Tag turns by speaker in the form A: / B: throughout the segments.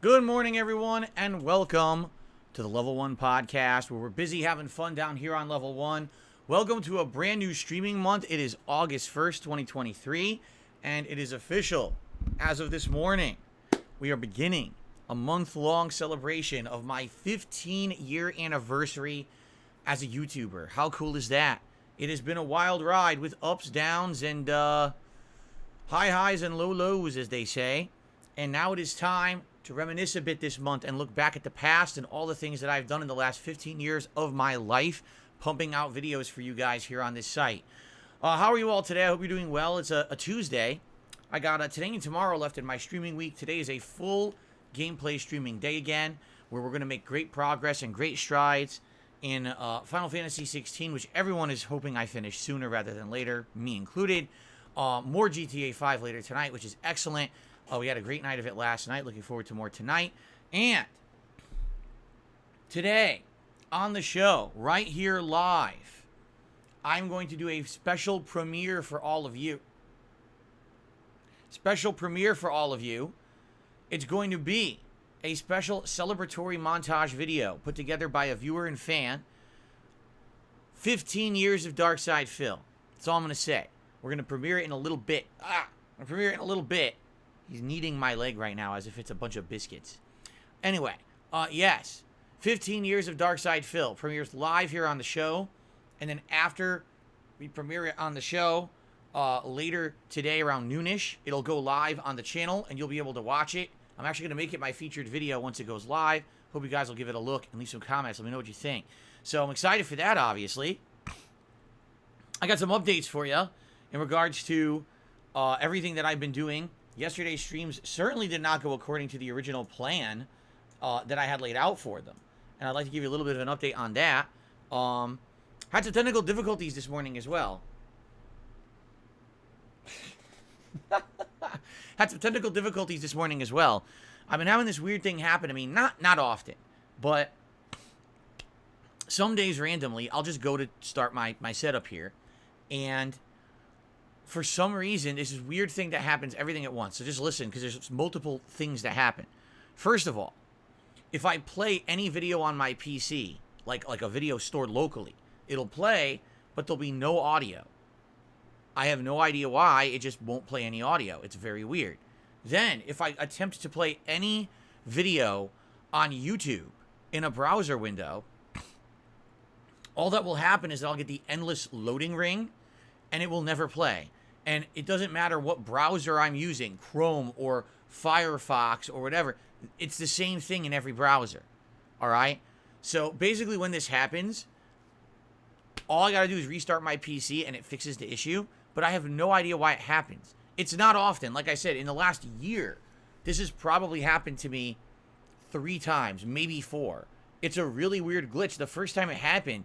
A: Good morning, everyone, and welcome to the Level 1 podcast, where we're busy having fun down here on Level 1. Welcome to a brand new streaming month. It is August 1st, 2023, and it is official. As of this morning, we are beginning a month-long celebration of my 15-year anniversary as a YouTuber. How cool is that? It has been a wild ride with ups, downs, and high highs and low lows, as they say. And now it is time to reminisce a bit this month and look back at the past and all the things that I've done in the last 15 years of my life, pumping out videos for you guys here on this site. How are you all today? I hope you're doing well. It's a Tuesday. I got today and tomorrow left in my streaming week. Today is a full gameplay streaming day again, where we're going to make great progress and great strides in Final Fantasy 16, which everyone is hoping I finish sooner rather than later, me included. More GTA 5 later tonight, which is excellent. We had a great night of it last night. Looking forward to more tonight. And today on the show, right here live, I'm going to do a special premiere for all of you. Special premiere for all of you. It's going to be a special celebratory montage video put together by a viewer and fan. 15 years of Darkside Phil. That's all I'm going to say. We're going to premiere it in a little bit. I'm going to premiere it in a little bit. He's kneading my leg right now as if it's a bunch of biscuits. Anyway, yes. 15 years of Darkside Phil premieres live here on the show. And then after we premiere it on the show, later today around noonish, it'll go live on the channel and you'll be able to watch it. I'm actually going to make it my featured video once it goes live. Hope you guys will give it a look and leave some comments. Let me know what you think. So I'm excited for that, obviously. I got some updates for you in regards to everything that I've been doing. Yesterday's streams certainly did not go according to the original plan that I had laid out for them. And I'd like to give you a little bit of an update on that. Had some technical difficulties this morning as well. Had some technical difficulties this morning as well. I've been having this weird thing happen to me. Not often, but some days randomly, I'll just go to start my setup here. And for some reason, this is a weird thing that happens everything at once. So just listen, because there's multiple things that happen. First of all, if I play any video on my PC, like a video stored locally, it'll play, but there'll be no audio. I have no idea why. It just won't play any audio. It's very weird. Then, if I attempt to play any video on YouTube in a browser window, all that will happen is that I'll get the endless loading ring, and it will never play. And it doesn't matter what browser I'm using, Chrome or Firefox or whatever. It's the same thing in every browser. All right? So basically when this happens, all I got to do is restart my PC and it fixes the issue. But I have no idea why it happens. It's not often. Like I said, in the last year, this has probably happened to me 3 times, maybe 4. It's a really weird glitch. The first time it happened,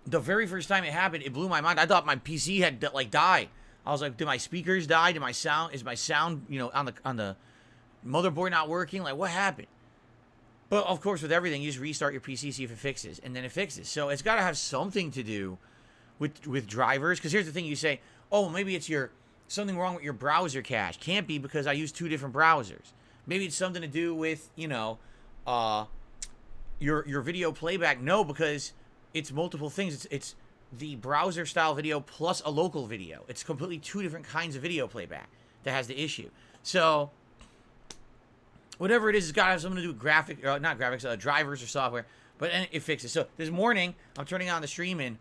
A: the very first time it happened, it blew my mind. I thought my PC had like died. I was like, did my speakers die? Is my sound, on the motherboard not working? Like, what happened? But, of course, with everything, you just restart your PC, see if it fixes, and then it fixes. So it's got to have something to do with drivers. Because here's the thing. You say, oh, maybe it's something wrong with your browser cache. Can't be, because I use 2 different browsers. Maybe it's something to do with, your video playback. No, because it's multiple things. It's the browser style video plus a local video. It's completely 2 different kinds of video playback that has the issue. So whatever it is, it's got to have something to do with not graphics, drivers or software. But it fixes. So this morning, I'm turning on the stream and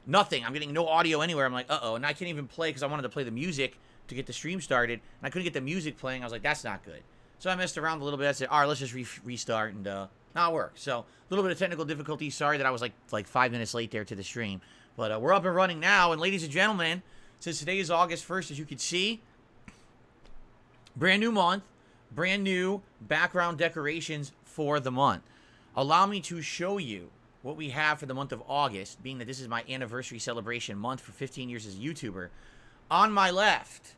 A: nothing. I'm getting no audio anywhere. I'm like, uh-oh. And I can't even play because I wanted to play the music to get the stream started. And I couldn't get the music playing. I was like, that's not good. So I messed around a little bit. I said, all right, let's just restart. And now it works. So a little bit of technical difficulty. Sorry that I was like 5 minutes late there to the stream. But we're up and running now. And ladies and gentlemen, since today is August 1st, as you can see, brand new month, brand new background decorations for the month. Allow me to show you what we have for the month of August, being that this is my anniversary celebration month for 15 years as a YouTuber. On my left,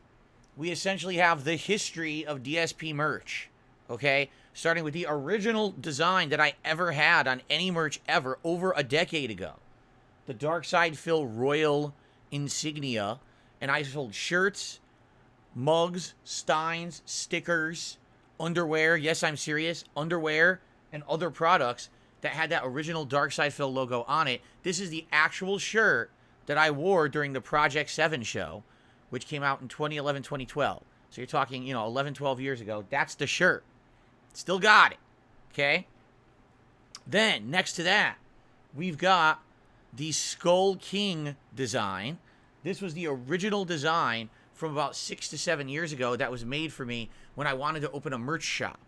A: we essentially have the history of DSP merch, okay? Starting with the original design that I ever had on any merch ever over a decade ago. The Darkside Phil Royal insignia, and I sold shirts, mugs, steins, stickers, underwear, yes, I'm serious, underwear, and other products that had that original Darkside Phil logo on it. This is the actual shirt that I wore during the Project 7 show, which came out in 2011, 2012. So you're talking, 11, 12 years ago. That's the shirt. Still got it, okay? Then, next to that, we've got the Skull King design. This was the original design from about 6 to 7 years ago that was made for me when I wanted to open a merch shop.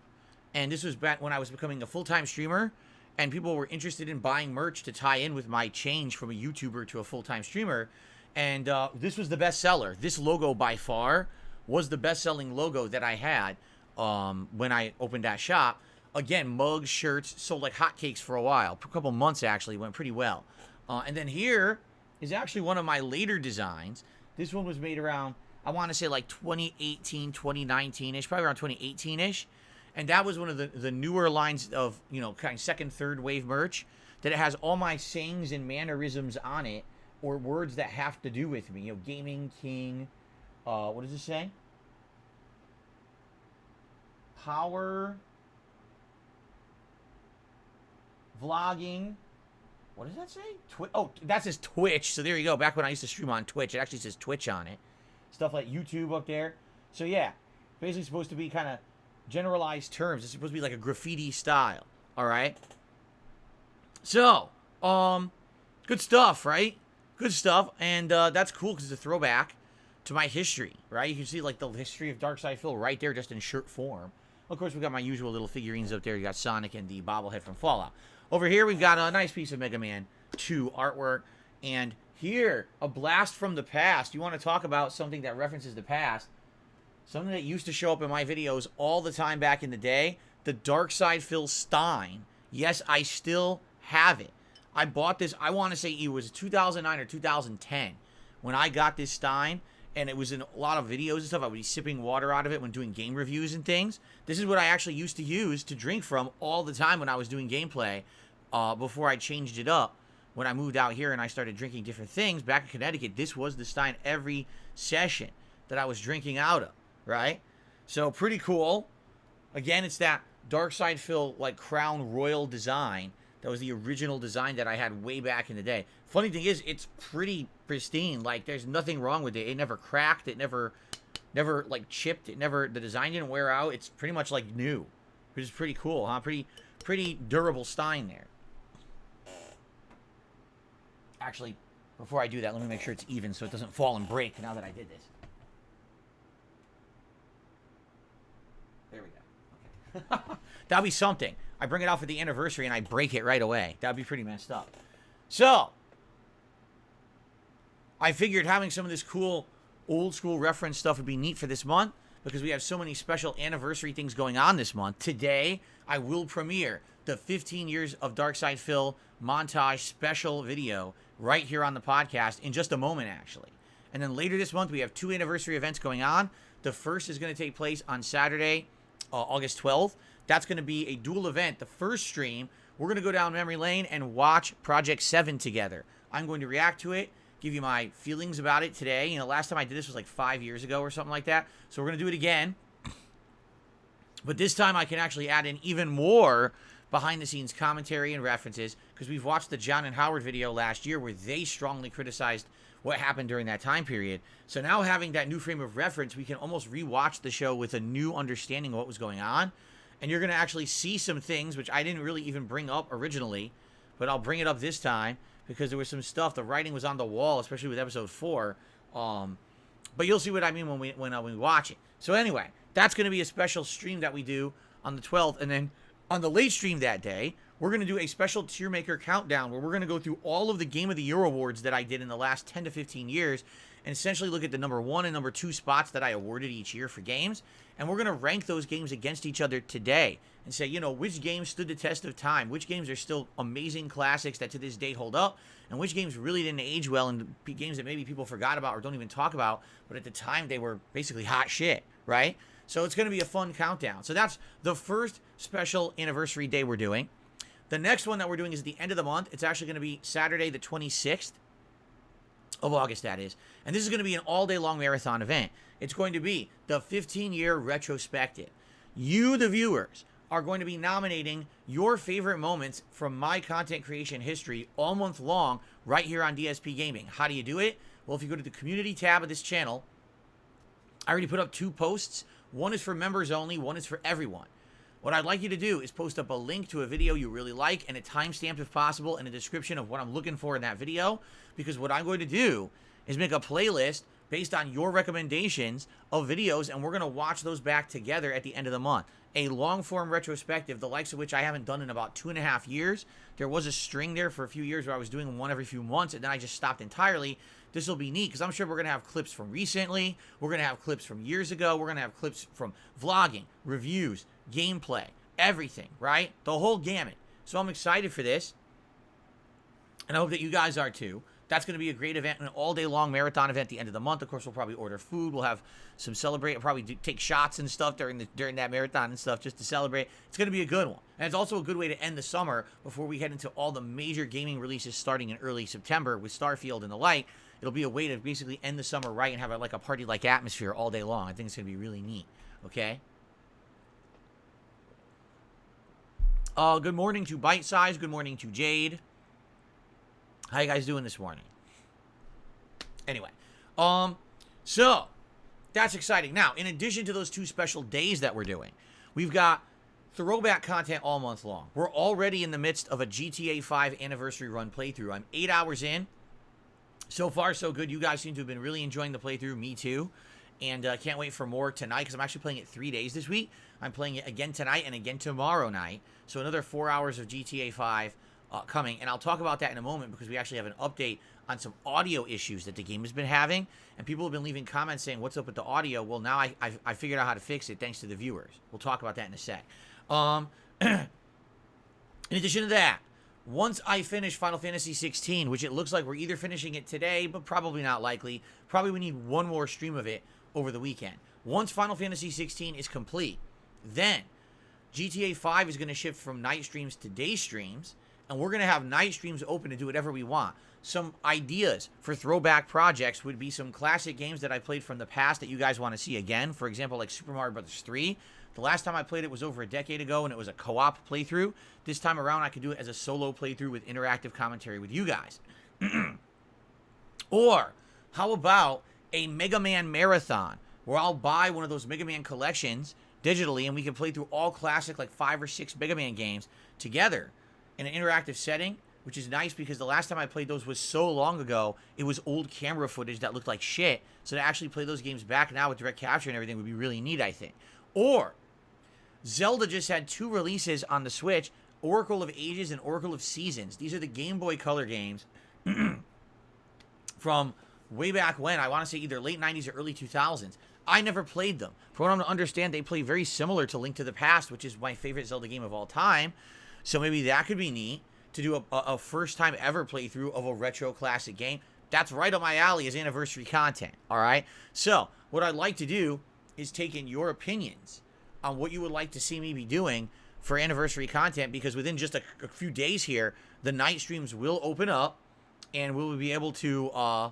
A: And this was back when I was becoming a full-time streamer, and people were interested in buying merch to tie in with my change from a YouTuber to a full-time streamer. And this was the best seller. This logo, by far, was the best-selling logo that I had when I opened that shop. Again, mugs, shirts, sold like hotcakes for a while. A couple months, actually, went pretty well. And then here is actually one of my later designs. This one was made around, I want to say like 2018, 2019-ish, probably around 2018-ish. And that was one of the newer lines of, kind of second, third wave merch, that it has all my sayings and mannerisms on it, or words that have to do with me. Gaming King, what does it say? Power, vlogging. What does that say? That says Twitch. So there you go. Back when I used to stream on Twitch, it actually says Twitch on it. Stuff like YouTube up there. So yeah, basically supposed to be kind of generalized terms. It's supposed to be like a graffiti style. All right. So, good stuff, right? Good stuff. And that's cool because it's a throwback to my history, right? You can see like the history of Darkside Phil right there, just in shirt form. Of course, we got my usual little figurines up there. You got Sonic and the bobblehead from Fallout. Over here, we've got a nice piece of Mega Man 2 artwork. And here, a blast from the past. You want to talk about something that references the past? Something that used to show up in my videos all the time back in the day. The Darkside Phil Stein. Yes, I still have it. I bought this, I want to say it was 2009 or 2010 when I got this Stein. And it was in a lot of videos and stuff. I would be sipping water out of it when doing game reviews and things. This is what I actually used to use to drink from all the time when I was doing gameplay before I changed it up. When I moved out here and I started drinking different things back in Connecticut, this was the Stein every session that I was drinking out of, right? So pretty cool. Again, it's that Darkside Phil like Crown Royal design. That was the original design that I had way back in the day. Funny thing is, it's pretty pristine. Like, there's nothing wrong with it. It never cracked. It never like chipped. The design didn't wear out. It's pretty much like new, which is pretty cool, huh? Pretty durable Stein there. Actually, before I do that, let me make sure it's even so it doesn't fall and break now that I did this. There we go. Okay. That'll be something. I bring it out for the anniversary and I break it right away. That'd be pretty messed up. So, I figured having some of this cool old school reference stuff would be neat for this month because we have so many special anniversary things going on this month. Today, I will premiere the 15 years of Darkside Phil montage special video right here on the podcast in just a moment, actually. And then later this month, we have 2 anniversary events going on. The first is going to take place on Saturday, August 12th. That's going to be a dual event. The first stream, we're going to go down memory lane and watch Project 7 together. I'm going to react to it, give you my feelings about it today. You know, last time I did this was like 5 years ago or something like that. So we're going to do it again. But this time I can actually add in even more behind-the-scenes commentary and references, because we've watched the John and Howard video last year where they strongly criticized what happened during that time period. So now having that new frame of reference, we can almost rewatch the show with a new understanding of what was going on. And you're going to actually see some things which I didn't really even bring up originally, but I'll bring it up this time because there was some stuff. The writing was on the wall, especially with episode 4. But you'll see what I mean when we watch it. So anyway, that's going to be a special stream that we do on the 12th. And then on the late stream that day, we're going to do a special tier maker countdown where we're going to go through all of the Game of the Year awards that I did in the last 10 to 15 years and essentially look at the number 1 and number 2 spots that I awarded each year for games. And we're going to rank those games against each other today and say, you know, which games stood the test of time, which games are still amazing classics that to this day hold up, and which games really didn't age well, and games that maybe people forgot about or don't even talk about, but at the time they were basically hot shit, right? So it's going to be a fun countdown. So that's the first special anniversary day we're doing. The next one that we're doing is at the end of the month. It's actually going to be Saturday the 26th of August, that is. And this is going to be an all-day long marathon event. It's going to be the 15-year retrospective. You, the viewers, are going to be nominating your favorite moments from my content creation history all month long right here on DSP Gaming. How do you do it? Well, if you go to the community tab of this channel, I already put up 2 posts. One is for members only, one is for everyone. What I'd like you to do is post up a link to a video you really like and a timestamp if possible and a description of what I'm looking for in that video, because what I'm going to do is make a playlist based on your recommendations of videos, and we're going to watch those back together at the end of the month. A long-form retrospective, the likes of which I haven't done in about 2.5 years. There was a string there for a few years where I was doing one every few months, and then I just stopped entirely. This will be neat, because I'm sure we're going to have clips from recently, we're going to have clips from years ago, we're going to have clips from vlogging, reviews, gameplay, everything, right? The whole gamut. So I'm excited for this, and I hope that you guys are too. That's going to be a great event, an all-day long marathon event at the end of the month. Of course, we'll probably order food. We'll have some celebrate. We'll probably take shots and stuff during that marathon and stuff just to celebrate. It's going to be a good one. And it's also a good way to end the summer before we head into all the major gaming releases starting in early September with Starfield and the like. It'll be a way to basically end the summer right and have a party-like atmosphere all day long. I think it's going to be really neat, okay? Good morning to Bite Size. Good morning to Jade. How you guys doing this morning? Anyway, so that's exciting. Now, in addition to those 2 special days that we're doing, we've got throwback content all month long. We're already in the midst of a GTA 5 anniversary run playthrough. I'm 8 hours in. So far, so good. You guys seem to have been really enjoying the playthrough. Me too. And can't wait for more tonight, because I'm actually playing it 3 days this week. I'm playing it again tonight and again tomorrow night. So another 4 hours of GTA 5 coming. And I'll talk about that in a moment, because we actually have an update on some audio issues that the game has been having. And people have been leaving comments saying, what's up with the audio? Well, now I figured out how to fix it thanks to the viewers. We'll talk about that in a sec. In addition to that, once I finish Final Fantasy 16, which it looks like we're either finishing it today, but probably not likely. Probably we need one more stream of it over the weekend. Once Final Fantasy 16 is complete, then GTA 5 is going to shift from night streams to day streams, and we're going to have night streams open to do whatever we want. Some ideas for throwback projects would be some classic games that I played from the past that you guys want to see again. For example, like Super Mario Bros. 3. The last time I played it was over a decade ago, and it was a co-op playthrough. This time around, I could do it as a solo playthrough with interactive commentary with you guys. Or, how about a Mega Man marathon, where I'll buy one of those Mega Man collections digitally, and we can play through all classic, like 5 or 6 Mega Man games together in an interactive setting, which is nice because the last time I played those was so long ago, it was old camera footage that looked like shit. So to actually play those games back now with direct capture and everything would be really neat, I think. Or, Zelda just had 2 releases on the Switch, Oracle of Ages and Oracle of Seasons. These are the Game Boy Color games from way back when. I want to say either late 90s or early 2000s. I never played them. For what I'm to understand, they play very similar to Link to the Past, which is my favorite Zelda game of all time. So maybe that could be neat to do a first time ever playthrough of a retro classic game. That's right up my alley as anniversary content, all right? So what I'd like to do is take in your opinions on what you would like to see me be doing for anniversary content, because within just a few days here, the night streams will open up and we'll be able to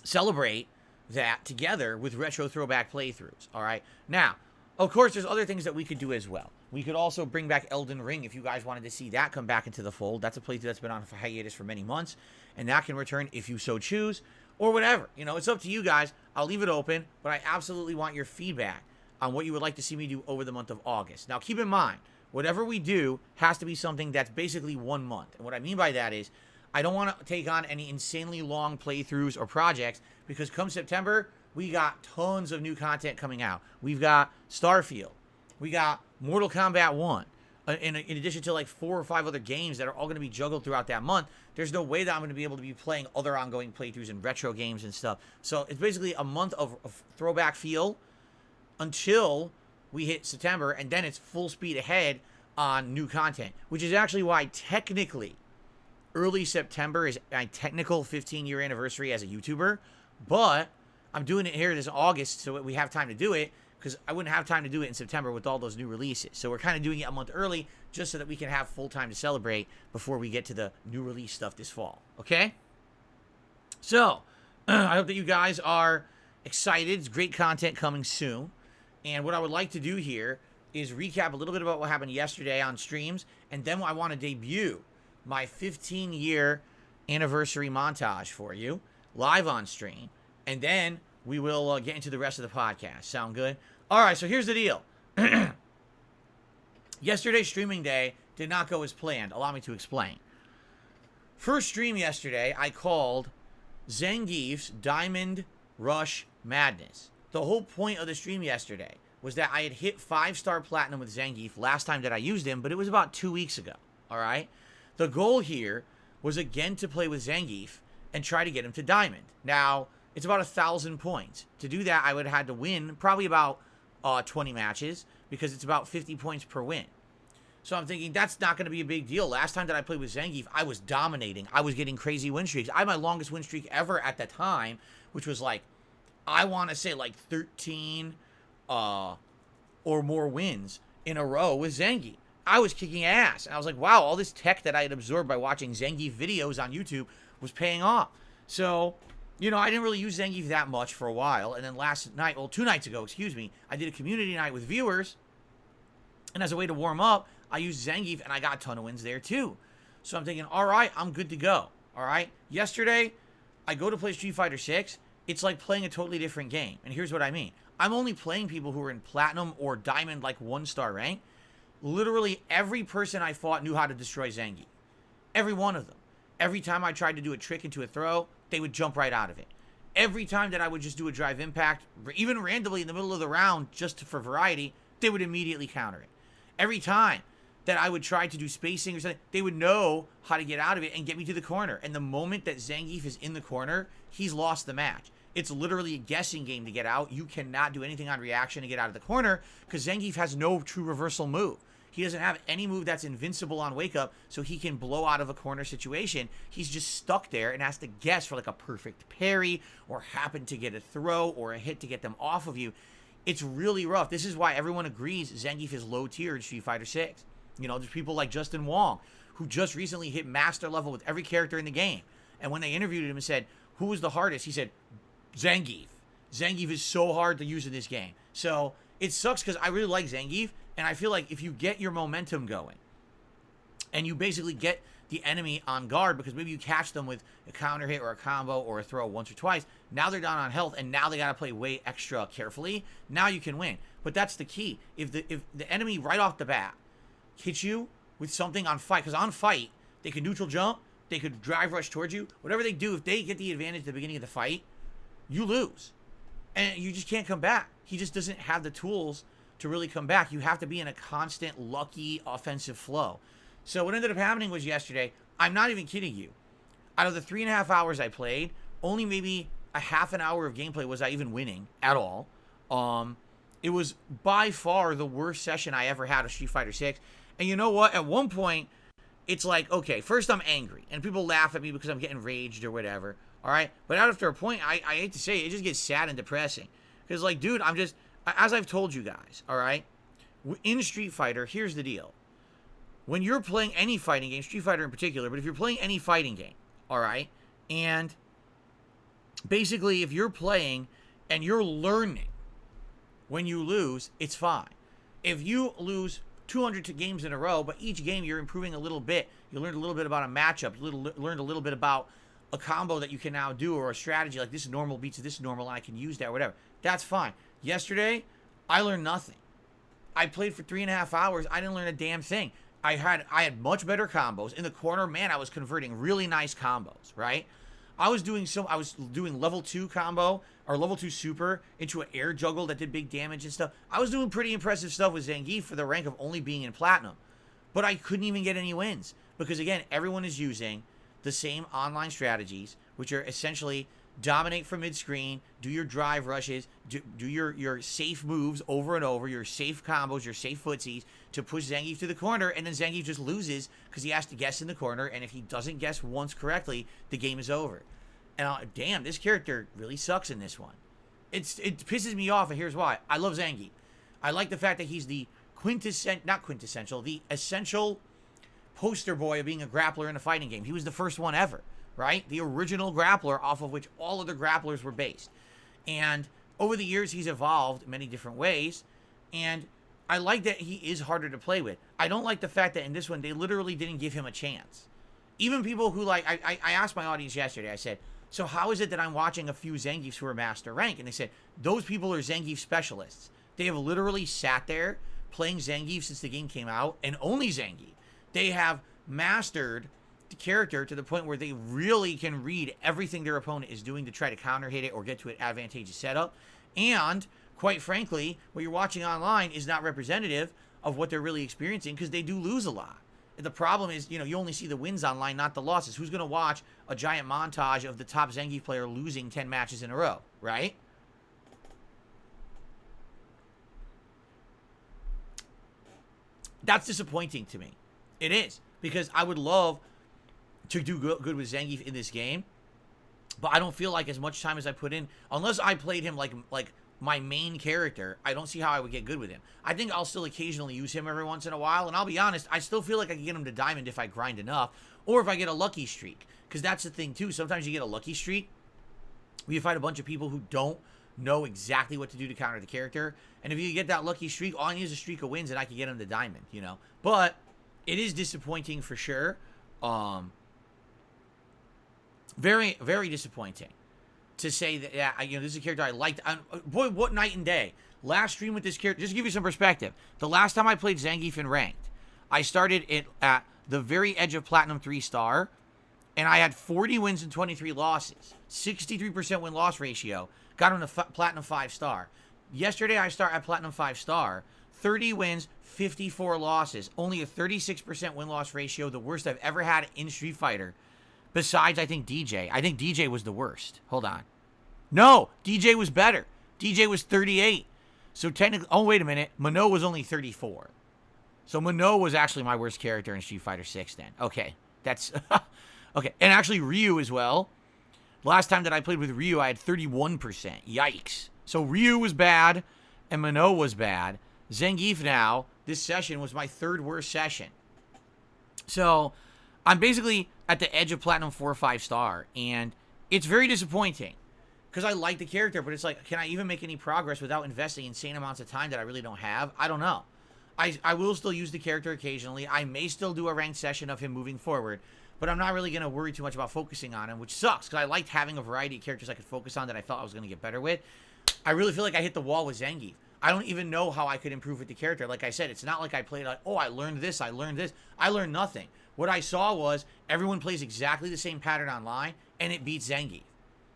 A: celebrate that together with retro throwback playthroughs. All right. Now, of course, there's other things that we could do as well. We could also bring back Elden Ring if you guys wanted to see that come back into the fold. That's a playthrough that's been on hiatus for many months, and that can return if you so choose, or whatever. You know, it's up to you guys. I'll leave it open, but I absolutely want your feedback on what you would like to see me do over the month of August. Now, keep in mind, whatever we do has to be something that's basically 1 month. And what I mean by that is, I don't want to take on any insanely long playthroughs or projects, because come September, we got tons of new content coming out. We've got Starfield. We got Mortal Kombat 1. In addition to like 4 or 5 other games that are all going to be juggled throughout that month. There's no way that I'm going to be able to be playing other ongoing playthroughs and retro games and stuff. So it's basically a month of throwback feel until we hit September, and then it's full speed ahead on new content, which is actually why technically early September is my technical 15-year anniversary as a YouTuber, but I'm doing it here this August so we have time to do it, because I wouldn't have time to do it in September with all those new releases. So we're kind of doing it a month early just so that we can have full time to celebrate before we get to the new release stuff this fall. Okay? So, I hope that you guys are excited. It's great content coming soon. And what I would like to do here is recap a little bit about what happened yesterday on streams, and then I want to debut my 15-year anniversary montage for you live on stream, and then we will get into the rest of the podcast. Sound good? All right, so here's the deal. Yesterday's streaming day did not go as planned. Allow me to explain. First stream yesterday, I called Zangief's Diamond Rush Madness. The whole point of the stream yesterday was that I had hit 5-star platinum with Zangief last time that I used him, but it was about 2 weeks ago. All right? The goal here was again to play with Zangief and try to get him to Diamond. Now, it's about 1,000 points. To do that, I would have had to win probably about 20 matches, because it's about 50 points per win. So I'm thinking that's not going to be a big deal. Last time that I played with Zangief, I was dominating. I was getting crazy win streaks. I had my longest win streak ever at the time, which was like, I want to say like 13 or more wins in a row with Zangief. I was kicking ass. And I was like, wow, all this tech that I had absorbed by watching Zangief videos on YouTube was paying off. So, you know, I didn't really use Zangief that much for a while. And then last night, well, 2 nights ago, excuse me, I did a community night with viewers. And as a way to warm up, I used Zangief, and I got a ton of wins there too. So I'm thinking, all right, I'm good to go. All right. Yesterday, I go to play Street Fighter 6. It's like playing a totally different game. And here's what I mean. I'm only playing people who are in platinum or diamond, like 1-star rank. Literally every person I fought knew how to destroy Zangief. Every one of them. Every time I tried to do a trick into a throw, they would jump right out of it. Every time that I would just do a drive impact, even randomly in the middle of the round, just for variety, they would immediately counter it. Every time that I would try to do spacing or something, they would know how to get out of it and get me to the corner. And the moment that Zangief is in the corner, he's lost the match. It's literally a guessing game to get out. You cannot do anything on reaction to get out of the corner, because Zangief has no true reversal move. He doesn't have any move that's invincible on wake up, so he can blow out of a corner situation. He's just stuck there and has to guess for like a perfect parry, or happen to get a throw or a hit to get them off of you. It's really rough. This is why everyone agrees Zangief is low tier in Street Fighter 6. You know, there's people like Justin Wong, who just recently hit master level with every character in the game. And when they interviewed him and said, who was the hardest? He said, Zangief. Zangief is so hard to use in this game. So it sucks, because I really like Zangief, and I feel like if you get your momentum going and you basically get the enemy on guard, because maybe you catch them with a counter hit or a combo or a throw once or twice, now they're down on health, and now they got to play way extra carefully. Now you can win. But that's the key. If the enemy right off the bat hits you with something on fight, because on fight, they can neutral jump, they could drive rush towards you, whatever they do, if they get the advantage at the beginning of the fight, you lose. And you just can't come back. He just doesn't have the tools to really come back. You have to be in a constant, lucky offensive flow. So what ended up happening was yesterday, I'm not even kidding you, out of the 3.5 hours I played, only maybe a half an hour of gameplay was I even winning at all. It was by far the worst session I ever had of Street Fighter 6. And you know what? At one point, it's like, okay, first I'm angry, and people laugh at me because I'm getting raged or whatever. All right, but after a point, I hate to say it just gets sad and depressing, because like, dude, as I've told you guys, all right, in Street Fighter, here's the deal. When you're playing any fighting game, Street Fighter in particular, but if you're playing any fighting game, all right, and basically if you're playing and you're learning when you lose, it's fine. If you lose 200 games in a row, but each game you're improving a little bit, you learned a little bit about a matchup, learned a little bit about a combo that you can now do, or a strategy like this normal beats this normal and I can use that, whatever. That's fine. Yesterday, I learned nothing. I played for 3.5 hours. I didn't learn a damn thing. I had much better combos. In the corner, man, I was converting really nice combos, right? I was doing level 2 combo, or level 2 super, into an air juggle that did big damage and stuff. I was doing pretty impressive stuff with Zangief for the rank of only being in Platinum. But I couldn't even get any wins. Because, again, everyone is using the same online strategies, which are essentially dominate from mid-screen, do your drive rushes, do your safe moves over and over, your safe combos, your safe footsies, to push Zangief to the corner, and then Zangief just loses because he has to guess in the corner, and if he doesn't guess once correctly, the game is over. And damn, this character really sucks in this one. It pisses me off, and here's why. I love Zangief. I like the fact that he's the the essential poster boy of being a grappler in a fighting game. He was the first one ever, right? The original grappler off of which all other grapplers were based. And over the years, he's evolved many different ways, and I like that he is harder to play with. I don't like the fact that in this one, they literally didn't give him a chance. Even people who like, I asked my audience yesterday, I said, so how is it that I'm watching a few Zangiefs who are master rank? And they said, those people are Zangief specialists. They have literally sat there playing Zangief since the game came out, and only Zangief. They have mastered the character to the point where they really can read everything their opponent is doing to try to counter hit it or get to an advantageous setup. And quite frankly, what you're watching online is not representative of what they're really experiencing, because they do lose a lot. The problem is, you only see the wins online, not the losses. Who's going to watch a giant montage of the top Zangief player losing 10 matches in a row, right? That's disappointing to me. It is, because I would love to do good with Zangief in this game, but I don't feel like as much time as I put in, unless I played him like my main character, I don't see how I would get good with him. I think I'll still occasionally use him every once in a while, and I'll be honest, I still feel like I can get him to diamond if I grind enough, or if I get a lucky streak, because that's the thing too. Sometimes you get a lucky streak where you fight a bunch of people who don't know exactly what to do to counter the character, and if you get that lucky streak, all I need is a streak of wins and I can get him to diamond, But it is disappointing for sure. Very, very disappointing to say that, yeah, this is a character I liked. Boy, what night and day. Last stream with this character, just to give you some perspective, the last time I played Zangief in Ranked, I started it at the very edge of Platinum 3-star, and I had 40 wins and 23 losses. 63% win-loss ratio. Got him to Platinum 5-star. Yesterday, I start at Platinum 5-star. 30 wins, 54 losses. Only a 36% win-loss ratio, the worst I've ever had in Street Fighter. Besides, I think DJ. I think DJ was the worst. Hold on. No, DJ was better. DJ was 38. So technically, oh, wait a minute. Minot was only 34. So Minot was actually my worst character in Street Fighter 6 then. Okay, that's... okay, and actually Ryu as well. Last time that I played with Ryu, I had 31%. Yikes. So Ryu was bad, and Minot was bad. Zangief now, this session was my third worst session. So I'm basically at the edge of Platinum 4 or 5-star, and it's very disappointing because I like the character, but it's like, can I even make any progress without investing insane amounts of time that I really don't have? I don't know. I will still use the character occasionally. I may still do a ranked session of him moving forward, but I'm not really going to worry too much about focusing on him, which sucks because I liked having a variety of characters I could focus on that I felt I was going to get better with. I really feel like I hit the wall with Zangief. I don't even know how I could improve with the character. Like I said, it's not like I played like, oh, I learned this, I learned this. I learned nothing. What I saw was everyone plays exactly the same pattern online, and it beats Zangief.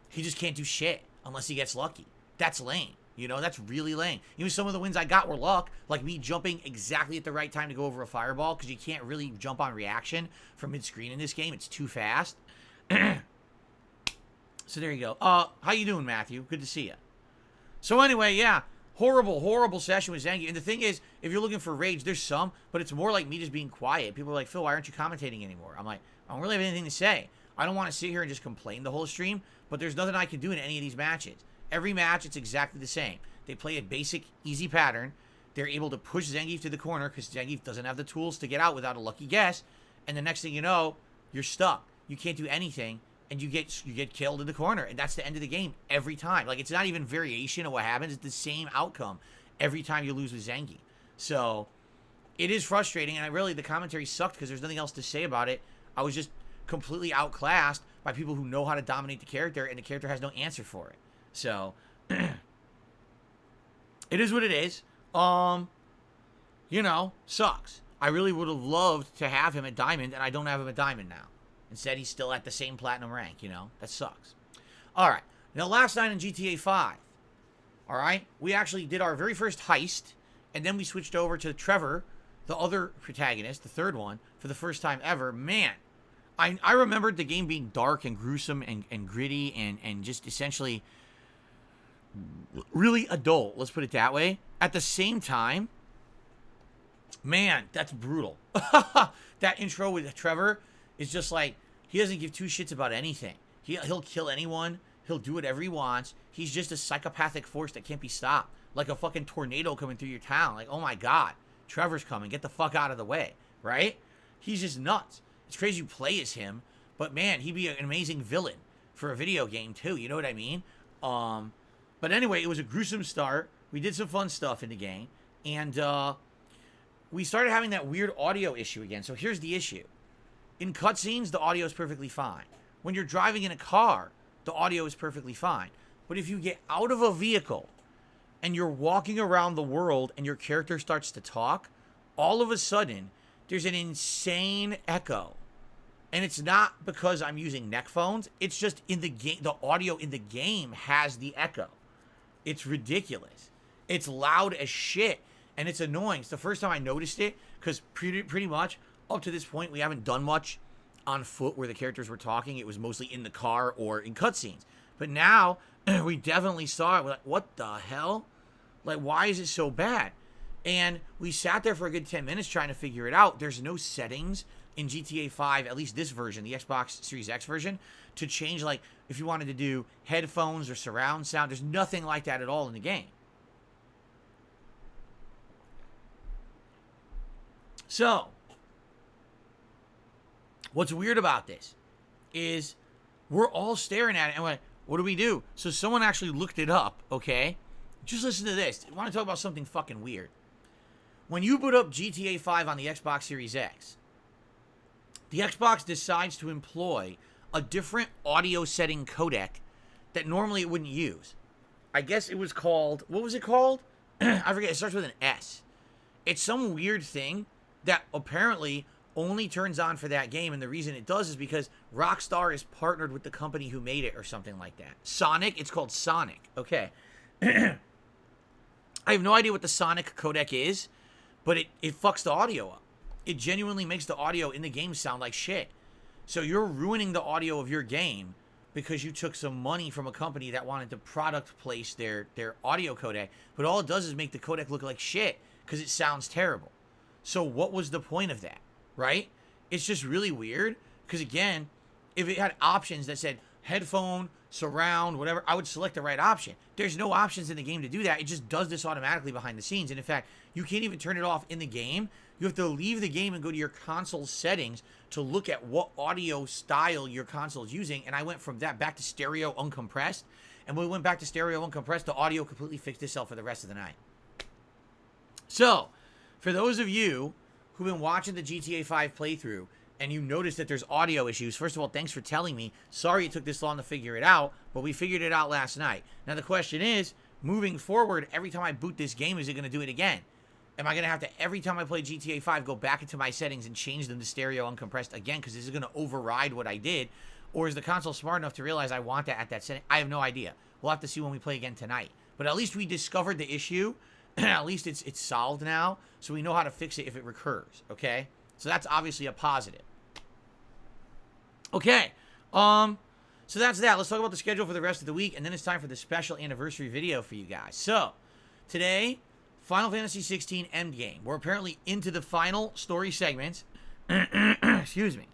A: He just can't do shit unless he gets lucky. That's lame. That's really lame. Even some of the wins I got were luck, like me jumping exactly at the right time to go over a fireball, because you can't really jump on reaction from mid-screen in this game. It's too fast. So there you go. How you doing, Matthew? Good to see you. So anyway, yeah. Horrible, horrible session with Zangief. And the thing is, if you're looking for rage, there's some, but it's more like me just being quiet. People are like, Phil, why aren't you commentating anymore? I'm like, I don't really have anything to say. I don't want to sit here and just complain the whole stream, but there's nothing I can do in any of these matches. Every match, it's exactly the same. They play a basic, easy pattern. They're able to push Zangief to the corner because Zangief doesn't have the tools to get out without a lucky guess. And the next thing you know, you're stuck. You can't do anything, and you get killed in the corner. And that's the end of the game every time. Like, it's not even variation of what happens. It's the same outcome every time you lose with Zangief. So, it is frustrating, and really, the commentary sucked because there's nothing else to say about it. I was just completely outclassed by people who know how to dominate the character, and the character has no answer for it. So, it is what it is. You know, sucks. I really would have loved to have him at Diamond, and I don't have him at Diamond now. Instead, he's still at the same Platinum rank, you know? That sucks. All right. Now, last night in GTA 5, all right, we actually did our very first heist, and then we switched over to Trevor, the other protagonist, the third one, for the first time ever. Man, I remembered the game being dark and gruesome and gritty and just essentially really adult, let's put it that way. At the same time, man, that's brutal. That intro with Trevor is just like, he doesn't give two shits about anything. He'll kill anyone. He'll do whatever he wants. He's just a psychopathic force that can't be stopped. Like a fucking tornado coming through your town. Like, oh my God, Trevor's coming. Get the fuck out of the way, right? He's just nuts. It's crazy you play as him, but man, he'd be an amazing villain for a video game too. You know what I mean? But anyway, it was a gruesome start. We did some fun stuff in the game, and we started having that weird audio issue again. So here's the issue. In cutscenes, the audio is perfectly fine. When you're driving in a car, the audio is perfectly fine. But if you get out of a vehicle and you're walking around the world and your character starts to talk, all of a sudden, there's an insane echo. And it's not because I'm using neck phones. It's just in the game, the audio in the game has the echo. It's ridiculous. It's loud as shit. And it's annoying. It's the first time I noticed it, because pretty much up to this point, we haven't done much on foot where the characters were talking. It was mostly in the car or in cutscenes. But now, we definitely saw it. We're like, what the hell? Like, why is it so bad? And we sat there for a good 10 minutes trying to figure it out. There's no settings in GTA 5, at least this version, the Xbox Series X version, to change, like, if you wanted to do headphones or surround sound. There's nothing like that at all in the game. So, what's weird about this is we're all staring at it and we're like, what do we do? So someone actually looked it up, okay? Just listen to this. I want to talk about something fucking weird. When you boot up GTA 5 on the Xbox Series X, the Xbox decides to employ a different audio setting codec that normally it wouldn't use. I guess it was called, what was it called? I forget, it starts with an S. It's some weird thing that apparently only turns on for that game, and the reason it does is because Rockstar is partnered with the company who made it or something like that. Sonic, it's called Sonic. Okay. I have no idea what the Sonic codec is, but it fucks the audio up. It genuinely makes the audio in the game sound like shit. So you're ruining the audio of your game because you took some money from a company that wanted to product place their audio codec, but all it does is make the codec look like shit because it sounds terrible. So what was the point of that, right? It's just really weird because, again, if it had options that said headphone, surround, whatever, I would select the right option. There's no options in the game to do that. It just does this automatically behind the scenes. And in fact, you can't even turn it off in the game. You have to leave the game and go to your console settings to look at what audio style your console is using. And I went from that back to stereo uncompressed. And when we went back to stereo uncompressed, the audio completely fixed itself for the rest of the night. So, for those of you who've been watching the GTA 5 playthrough and you notice that there's audio issues, first of all, thanks for telling me. Sorry it took this long to figure it out, but we figured it out last night. Now, the question is, moving forward, every time I boot this game, is it going to do it again? Am I going to have to, every time I play GTA 5, go back into my settings and change them to stereo uncompressed again because this is going to override what I did? Or is the console smart enough to realize I want that at that setting? I have no idea. We'll have to see when we play again tonight. But at least we discovered the issue. At least it's solved now, so we know how to fix it if it recurs, okay? So that's obviously a positive. Okay, so that's that. Let's talk about the schedule for the rest of the week, and then it's time for the special anniversary video for you guys. So, today, Final Fantasy 16 Endgame. We're apparently into the final story segments. Excuse me.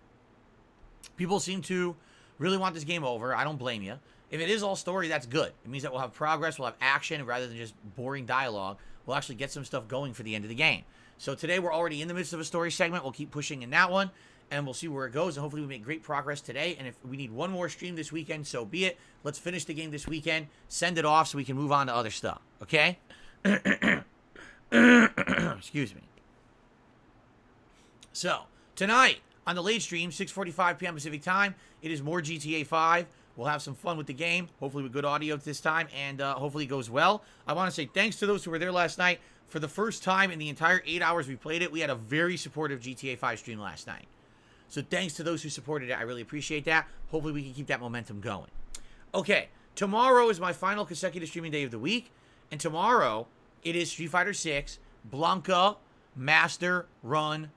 A: People seem to really want this game over. I don't blame you. If it is all story, that's good. It means that we'll have progress, we'll have action, rather than just boring dialogue. We'll actually get some stuff going for the end of the game. So today we're already in the midst of a story segment. We'll keep pushing in that one, and we'll see where it goes, and hopefully we make great progress today. And if we need one more stream this weekend, so be it. Let's finish the game this weekend, send it off so we can move on to other stuff, okay? Excuse me. So, tonight, on the late stream, 6:45 p.m. Pacific time, it is more GTA 5. We'll have some fun with the game, hopefully with good audio this time, and hopefully it goes well. I want to say thanks to those who were there last night. For the first time in the entire 8 hours we played it, we had a very supportive GTA 5 stream last night. So thanks to those who supported it. I really appreciate that. Hopefully we can keep that momentum going. Okay, tomorrow is my final consecutive streaming day of the week, and tomorrow it is Street Fighter 6 Blanca Master Run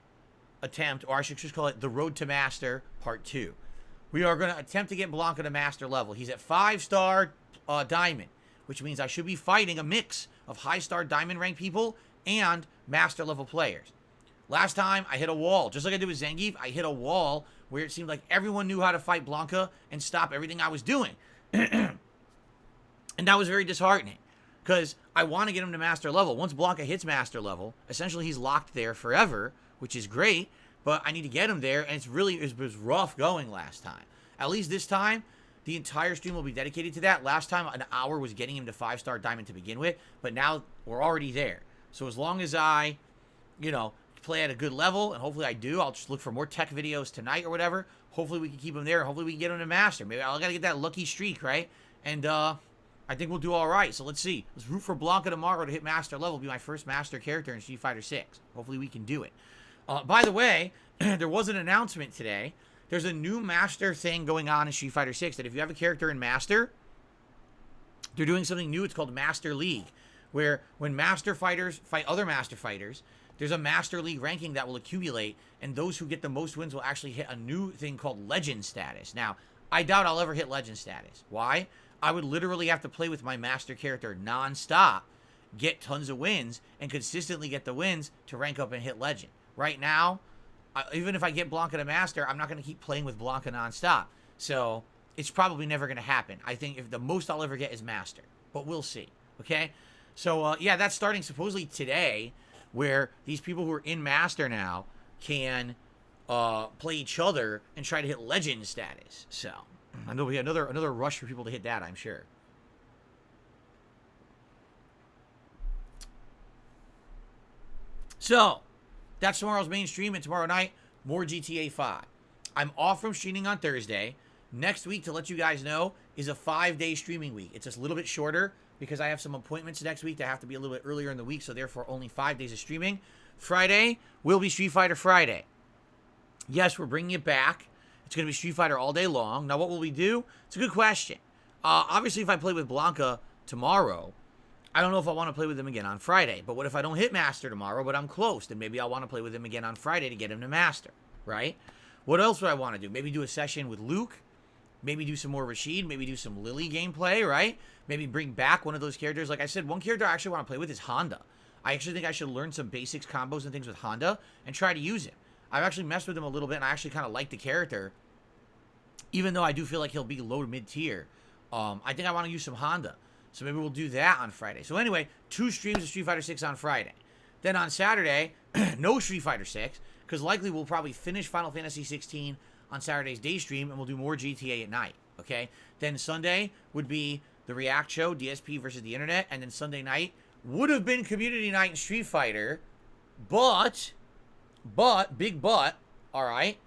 A: Attempt, or I should just call it the Road to Master Part 2. We are going to attempt to get Blanca to Master level. He's at 5-star Diamond, which means I should be fighting a mix of high-star Diamond rank people and Master level players. Last time, I hit a wall. Just like I did with Zangief, I hit a wall where it seemed like everyone knew how to fight Blanca and stop everything I was doing. And that was very disheartening, because I want to get him to Master level. Once Blanca hits Master level, essentially he's locked there forever, which is great, but I need to get him there, and it was rough going last time. At least this time, the entire stream will be dedicated to that. Last time, an hour was getting him to 5-star Diamond to begin with, but now we're already there. So as long as I, play at a good level, and hopefully I do, I'll just look for more tech videos tonight or whatever. Hopefully we can keep him there. Hopefully we can get him to Master. Maybe I gotta get that lucky streak, right? And I think we'll do all right. So let's see. Let's root for Blanca tomorrow to hit Master level. Be my first Master character in Street Fighter 6. Hopefully we can do it. By the way, there was an announcement today. There's a new Master thing going on in Street Fighter 6 that if you have a character in Master, they're doing something new. It's called Master League, where when Master Fighters fight other Master Fighters, there's a Master League ranking that will accumulate, and those who get the most wins will actually hit a new thing called Legend status. Now, I doubt I'll ever hit Legend status. Why? I would literally have to play with my Master character non-stop, get tons of wins, and consistently get the wins to rank up and hit Legend. Right now, even if I get Blanca to Master, I'm not going to keep playing with Blanca non-stop. So, it's probably never going to happen. I think if the most I'll ever get is Master. But we'll see. Okay? So, yeah, that's starting supposedly today, where these people who are in Master now can play each other and try to hit Legend status. So, I know we have another rush for people to hit that, I'm sure. So, that's tomorrow's main stream, and tomorrow night, more GTA 5. I'm off from streaming on Thursday. Next week, to let you guys know, is a 5-day streaming week. It's just a little bit shorter because I have some appointments next week that have to be a little bit earlier in the week, so therefore only 5 days of streaming. Friday will be Street Fighter Friday. Yes, we're bringing it back. It's going to be Street Fighter all day long. Now, what will we do? It's a good question. Obviously, if I play with Blanca tomorrow, I don't know if I want to play with him again on Friday. But what if I don't hit Master tomorrow, but I'm close? Then maybe I'll want to play with him again on Friday to get him to Master, right? What else would I want to do? Maybe do a session with Luke. Maybe do some more Rashid. Maybe do some Lily gameplay, right? Maybe bring back one of those characters. Like I said, one character I actually want to play with is Honda. I actually think I should learn some basics, combos, and things with Honda and try to use him. I've actually messed with him a little bit, and I actually kind of like the character, even though I do feel like he'll be low to mid-tier. I think I want to use some Honda. So maybe we'll do that on Friday. So anyway, 2 streams of Street Fighter 6 on Friday. Then on Saturday, no Street Fighter 6, because likely we'll probably finish Final Fantasy 16 on Saturday's day stream, and we'll do more GTA at night, okay? Then Sunday would be the React show, DSP versus the Internet, and then Sunday night would have been Community Night in Street Fighter, but, big but, all right,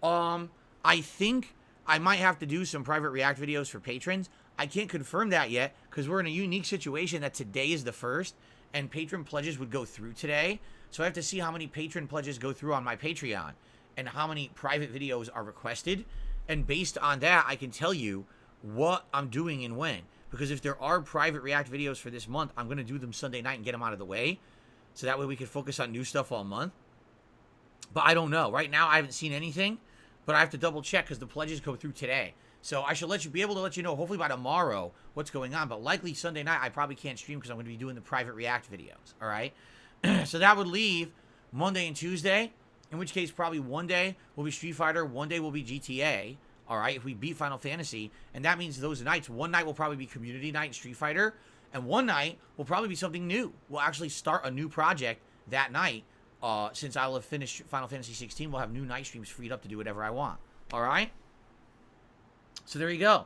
A: I think I might have to do some private React videos for patrons. I can't confirm that yet because we're in a unique situation that today is the 1st and patron pledges would go through today. So I have to see how many patron pledges go through on my Patreon and how many private videos are requested. And based on that, I can tell you what I'm doing and when. Because if there are private React videos for this month, I'm going to do them Sunday night and get them out of the way. So that way we can focus on new stuff all month. But I don't know. Right now, I haven't seen anything. But I have to double check because the pledges go through today. So I should be able to let you know, hopefully by tomorrow, what's going on. But likely Sunday night, I probably can't stream because I'm going to be doing the private React videos. All right? So that would leave Monday and Tuesday, in which case probably one day will be Street Fighter, one day will be GTA. All right, if we beat Final Fantasy, and that means those nights, one night will probably be Community Night and Street Fighter, and one night will probably be something new. We'll actually start a new project that night. Since I will have finished Final Fantasy 16, we'll have new night streams freed up to do whatever I want. All right. So there you go.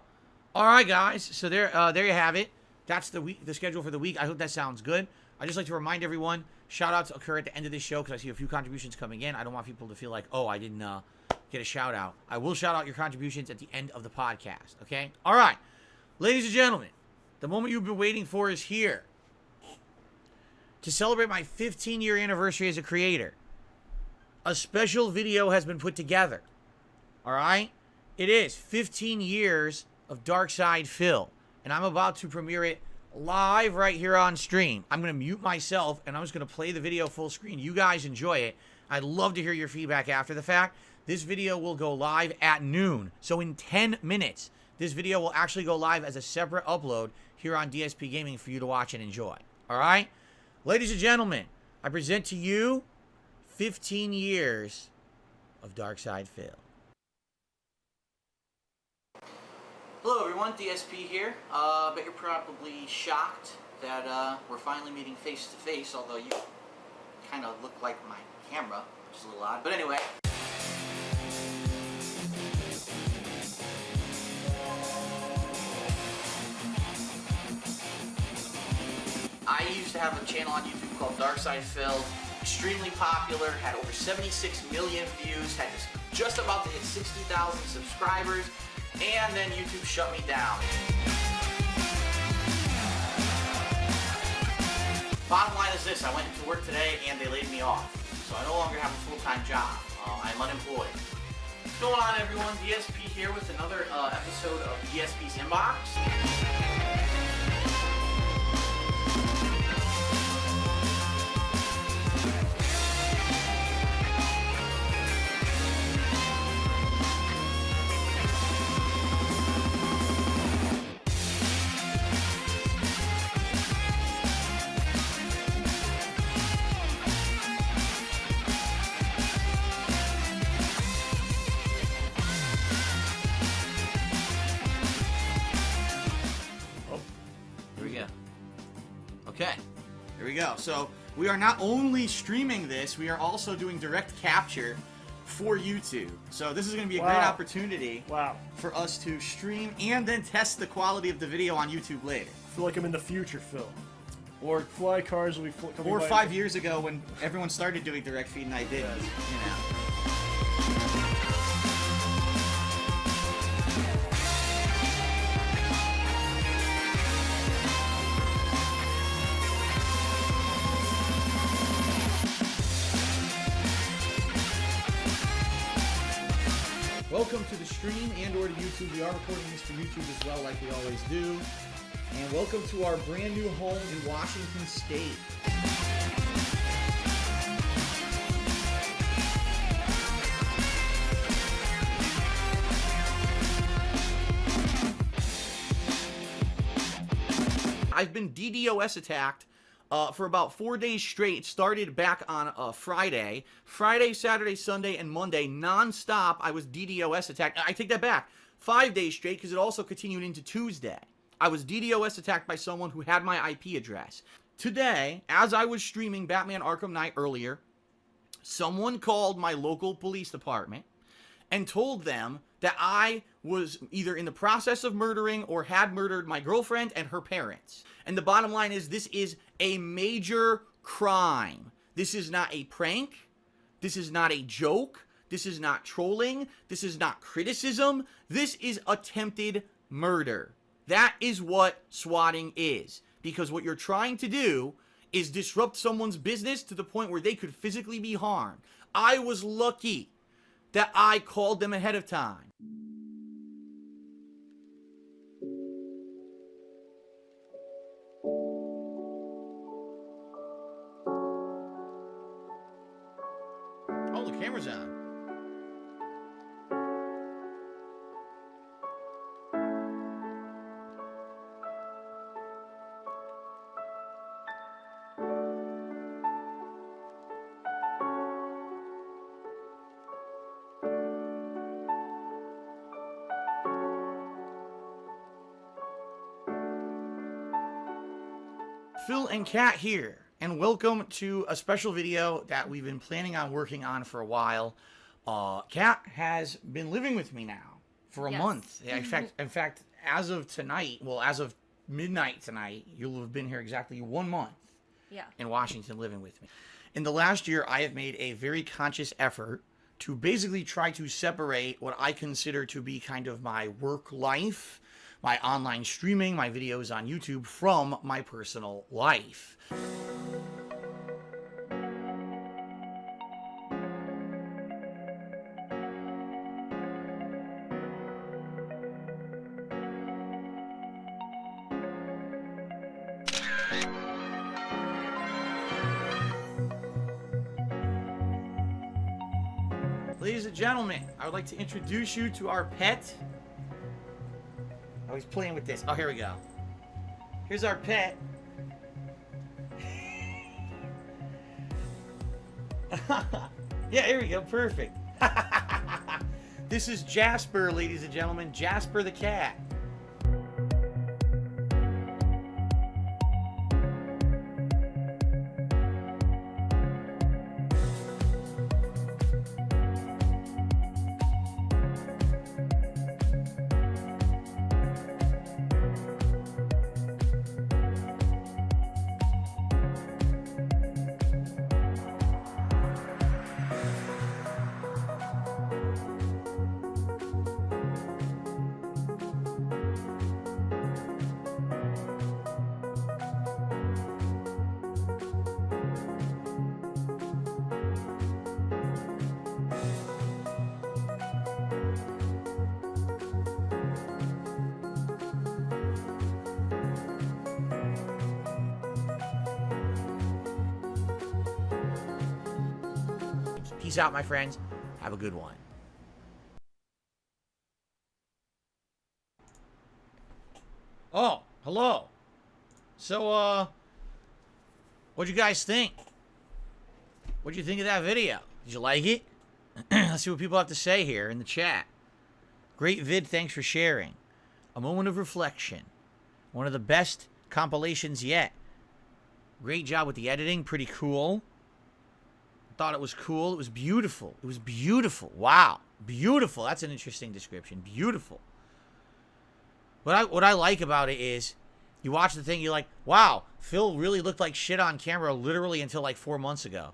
A: All right, guys. So there you have it. That's the schedule for the week. I hope that sounds good. I just like to remind everyone, shout outs occur at the end of this show because I see a few contributions coming in. I don't want people to feel like, oh, I didn't get a shout out. I will shout out your contributions at the end of the podcast. Okay. All right, ladies and gentlemen, the moment you've been waiting for is here. To celebrate my 15-year anniversary as a creator, a special video has been put together. All right? It is 15 years of Dark Side Phil, and I'm about to premiere it live right here on stream. I'm going to mute myself, and I'm just going to play the video full screen. You guys enjoy it. I'd love to hear your feedback after the fact. This video will go live at noon, so in 10 minutes, this video will actually go live as a separate upload here on DSPGaming for you to watch and enjoy. All right? Ladies and gentlemen, I present to you 15 years of Dark Side Phil. Hello everyone, DSP here. Bet you're probably shocked that we're finally meeting face to face, although you kind of look like my camera, which is a little odd. But anyway. I used to have a channel on YouTube called Dark Side Phil, extremely popular, had over 76 million views, had just about to hit 60,000 subscribers, and then YouTube shut me down. Bottom line is this, I went into work today and they laid me off, so I no longer have a full-time job. I'm unemployed. What's going on everyone? DSP here with another episode of DSP's Inbox. Okay, here we go. So we are not only streaming this, we are also doing direct capture for YouTube. So this is going to be a great opportunity for us to stream and then test the quality of the video on YouTube later.
B: I feel like I'm in the future, Phil.
A: Or
B: fly cars will be coming
A: or 5 years ago when everyone started doing direct feed and I didn't. You know. Welcome to the stream and or to YouTube. We are recording this for YouTube as well, like we always do. And welcome to our brand new home in Washington State. I've been DDoS attacked for about 4 days straight. It started back on Friday, Saturday, Sunday, and Monday, non-stop. I was DDoS attacked. I take that back. 5 days straight because it also continued into Tuesday. I was DDoS attacked by someone who had my IP address. Today, as I was streaming Batman Arkham Knight earlier, someone called my local police department and told them that I was either in the process of murdering or had murdered my girlfriend and her parents. And the bottom line is this is a major crime. This is not a prank. This is not a joke. This is not trolling. This is not criticism. This is attempted murder. That is what swatting is. Because what you're trying to do is disrupt someone's business to the point where they could physically be harmed. I was lucky that I called them ahead of time. Oh, the camera's on. Phil and Kat here, and welcome to a special video that we've been planning on working on for a while. Kat has been living with me now for a month. In fact, as of tonight, well, as of midnight tonight, you'll have been here exactly 1 month.
C: Yeah.
A: In Washington living with me. In the last year, I have made a very conscious effort to basically try to separate what I consider to be kind of my work life, my online streaming, my videos on YouTube, from my personal life. Ladies and gentlemen, I would like to introduce you to our pet. Oh, he's playing with this. Oh, here we go. Here's our pet. Yeah, here we go. Perfect. This is Jasper, ladies and gentlemen. Jasper the cat. Peace out, my friends. Have a good one. Oh, hello. So, what'd you guys think? What'd you think of that video? Did you like it? Let's see what people have to say here in the chat. Great vid, thanks for sharing. A moment of reflection. One of the best compilations yet. Great job with the editing, pretty cool. Thought it was cool. It was beautiful. It was beautiful. Wow. Beautiful. That's an interesting description. Beautiful. What I like about it is you watch the thing, you're like, wow, Phil really looked like shit on camera literally until like 4 months ago.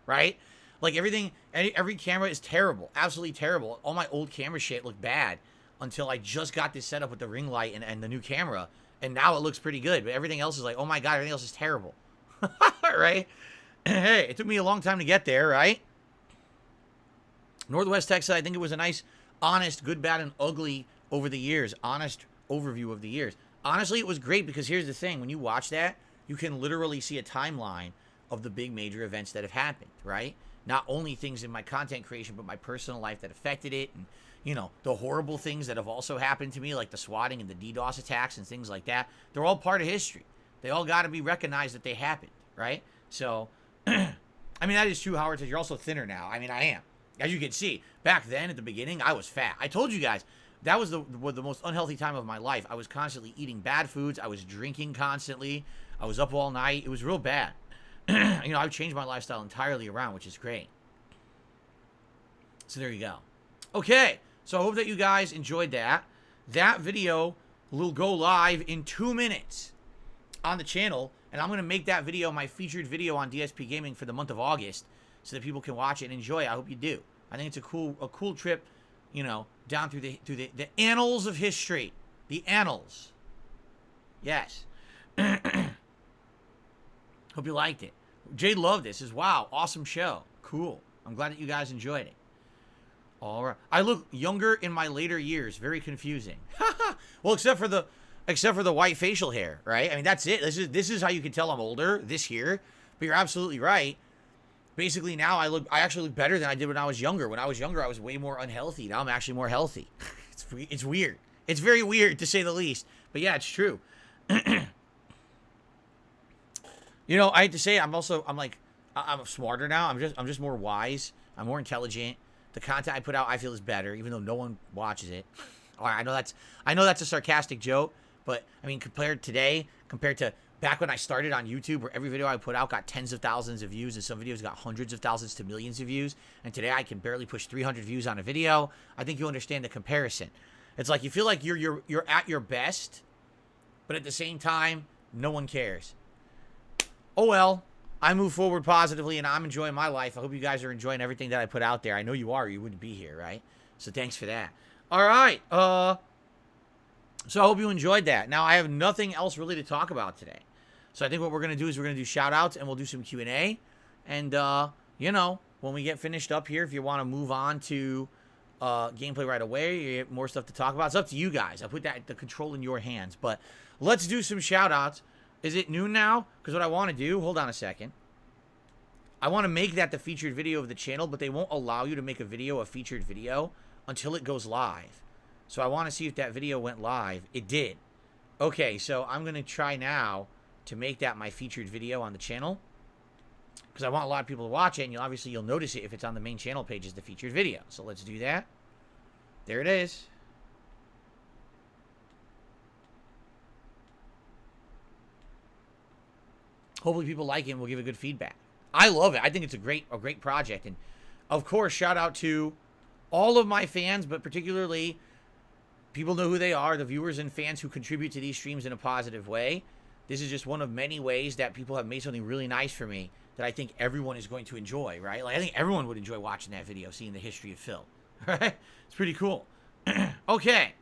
A: Right? Like everything, every camera is terrible. Absolutely terrible. All my old camera shit looked bad until I just got this set up with the ring light and the new camera. And now it looks pretty good. But everything else is like, oh my God, everything else is terrible. Right? Hey, it took me a long time to get there, right? Northwest Texas, I think it was a nice, honest, good, bad, and ugly over the years. Honest overview of the years. Honestly, it was great because here's the thing. When you watch that, you can literally see a timeline of the big major events that have happened, right? Not only things in my content creation, but my personal life that affected it. And, you know, the horrible things that have also happened to me, like the swatting and the DDoS attacks and things like that. They're all part of history. They all got to be recognized that they happened, right? So, I mean, that is true, Howard says. You're also thinner now. I mean, I am. As you can see, back then at the beginning, I was fat. I told you guys, that was the most unhealthy time of my life. I was constantly eating bad foods. I was drinking constantly. I was up all night. It was real bad. You know, I've changed my lifestyle entirely around, which is great. So there you go. Okay, so I hope that you guys enjoyed that. That video will go live in 2 minutes on the channel. And I'm going to make that video my featured video on DSPGaming for the month of August so that people can watch it and enjoy it. I hope you do. I think it's a cool trip, you know, down through the annals of history. The annals. Yes. Hope you liked it. Jade loved this. Says, wow, awesome show. Cool. I'm glad that you guys enjoyed it. All right. I look younger in my later years. Very confusing. Well, except for the white facial hair, right? I mean, that's it. This is how you can tell I'm older this year. But you're absolutely right. Basically, now I actually look better than I did when I was younger. When I was younger, I was way more unhealthy. Now I'm actually more healthy. It's weird. It's very weird, to say the least. But yeah, it's true. You know, I hate to say it, I'm smarter now. I'm just more wise. I'm more intelligent. The content I put out, I feel, is better, even though no one watches it. All right, I know that's a sarcastic joke, but I mean, compared to back when I started on YouTube, where every video I put out got tens of thousands of views, and some videos got hundreds of thousands to millions of views, and today I can barely push 300 views on a video, I think you understand the comparison. It's like you feel like you're at your best, but at the same time, no one cares. Oh well, I move forward positively, and I'm enjoying my life. I hope you guys are enjoying everything that I put out there. I know you are, or you wouldn't be here, right? So thanks for that. All right, so I hope you enjoyed that. Now, I have nothing else really to talk about today. So I think what we're going to do is we're going to do shout-outs, and we'll do some Q&A. And, you know, when we get finished up here, if you want to move on to gameplay right away, you get more stuff to talk about. It's up to you guys. I put the control in your hands. But let's do some shout-outs. Is it noon now? Because what I want to do, hold on a second. I want to make that the featured video of the channel, but they won't allow you to make a featured video, until it goes live. So I want to see if that video went live. It did. Okay, so I'm going to try now to make that my featured video on the channel, because I want a lot of people to watch it, and you'll notice it if it's on the main channel page as the featured video. So let's do that. There it is. Hopefully people like it and will give it good feedback. I love it. I think it's a great project. And of course, shout out to all of my fans, but particularly people know who they are, the viewers and fans who contribute to these streams in a positive way. This is just one of many ways that people have made something really nice for me that I think everyone is going to enjoy, right? Like, I think everyone would enjoy watching that video, seeing the history of Phil, right? It's pretty cool. Okay.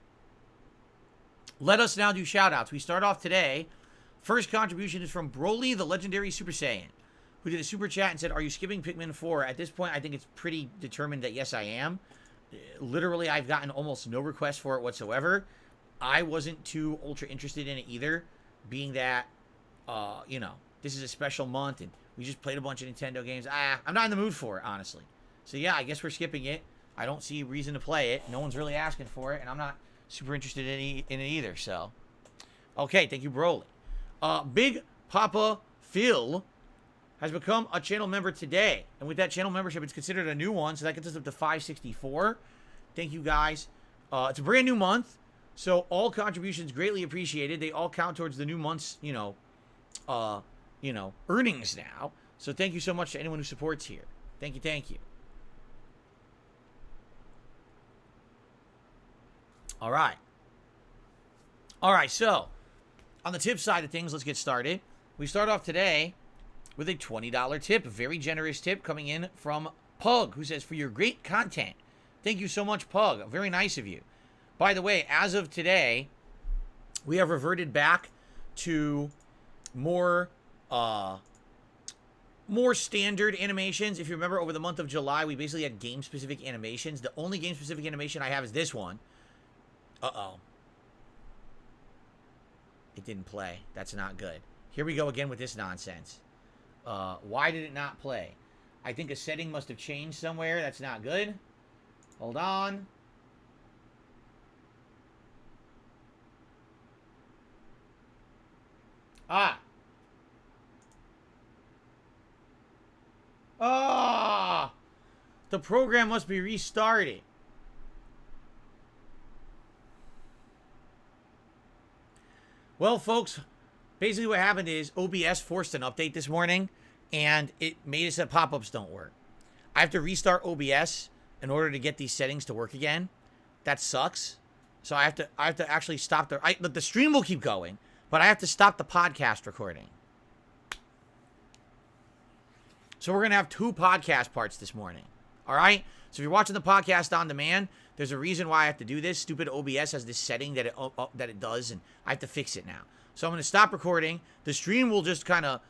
A: Let us now do shout-outs. We start off today. First contribution is from Broly, the legendary Super Saiyan, who did a super chat and said, "Are you skipping Pikmin 4? At this point, I think it's pretty determined that yes, I am. Literally, I've gotten almost no requests for it whatsoever. I wasn't too ultra interested in it either, being that, you know, this is a special month, and we just played a bunch of Nintendo games. I'm not in the mood for it, honestly. So, yeah, I guess we're skipping it. I don't see a reason to play it. No one's really asking for it, and I'm not super interested in it either, so. Okay, thank you, Broly. Big Papa Phil has become a channel member today. And with that channel membership, it's considered a new one, so that gets us up to 564. Thank you, guys. It's a brand new month, so all contributions greatly appreciated. They all count towards the new month's, earnings now. So thank you so much to anyone who supports here. Thank you, thank you. All right. All right, so on the tip side of things, let's get started. We start off today with a $20 tip, a very generous tip coming in from Pug, who says, "For your great content." Thank you so much, Pug. Very nice of you. By the way, as of today, we have reverted back to more standard animations. If you remember, over the month of July, we basically had game-specific animations. The only game-specific animation I have is this one. Uh-oh. It didn't play. That's not good. Here we go again with this nonsense. Why did it not play? I think a setting must have changed somewhere. That's not good. Hold on. Ah. Ah. The program must be restarted. Well, folks, basically what happened is OBS forced an update this morning, and it made it so pop-ups don't work. I have to restart OBS in order to get these settings to work again. That sucks. So I have to actually stop the stream will keep going, but I have to stop the podcast recording. So we're going to have 2 podcast parts this morning. All right? So if you're watching the podcast on demand, there's a reason why I have to do this. Stupid OBS has this setting that it does, and I have to fix it now. So I'm going to stop recording. The stream will just kind of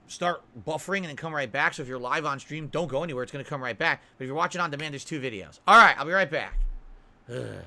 A: start buffering and then come right back. So if you're live on stream, don't go anywhere. It's going to come right back. But if you're watching on demand, there's 2 videos. All right, I'll be right back. Ugh.